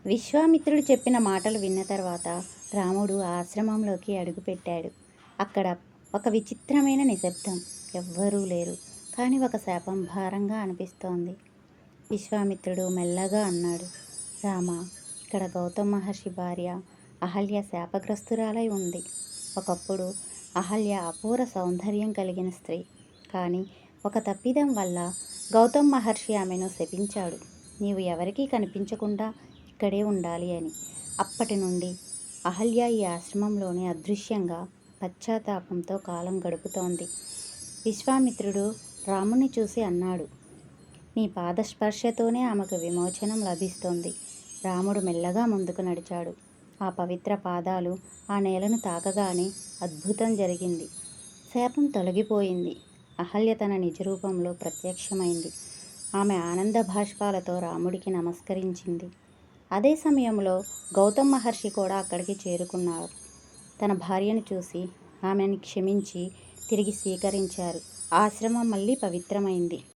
విశ్వామిత్రుడు చెప్పిన మాటలు విన్న తర్వాత రాముడు ఆశ్రమంలోకి అడుగుపెట్టాడు. అక్కడ ఒక విచిత్రమైన నిశ్శబ్దం. ఎవ్వరూ లేరు. కానీ ఒక శాపం భారంగా అనిపిస్తోంది. విశ్వామిత్రుడు మెల్లగా అన్నాడు, రామ, ఇక్కడ గౌతమ మహర్షి భార్య అహల్య శాపగ్రస్తురాలై ఉంది. ఒకప్పుడు అహల్య అపూర్వ సౌందర్యం కలిగిన స్త్రీ. కానీ ఒక తప్పిదం వల్ల గౌతమ్ మహర్షి ఆమెను శపించాడు. నీవు ఎవరికీ కనిపించకుండా ఇక్కడే ఉండాలి అని. అప్పటి నుండి అహల్య ఈ ఆశ్రమంలోనే అదృశ్యంగా పశ్చాత్తాపంతో కాలం గడుపుతోంది. విశ్వామిత్రుడు రాముని చూసి అన్నాడు, నీ పాదస్పర్శతోనే ఆమెకు విమోచనం లభిస్తోంది. రాముడు మెల్లగా ముందుకు నడిచాడు. ఆ పవిత్ర పాదాలు ఆ నేలను తాకగానే అద్భుతం జరిగింది. శాపం తొలగిపోయింది. అహల్య తన నిజరూపంలో ప్రత్యక్షమైంది. ఆమె ఆనంద భాష్పాలతో రాముడికి నమస్కరించింది. అదే సమయంలో గౌతమ్ మహర్షి కూడా అక్కడికి చేరుకున్నారు. తన భార్యను చూసి ఆమెను క్షమించి తిరిగి స్వీకరించారు. ఆశ్రమం మళ్ళీ పవిత్రమైంది.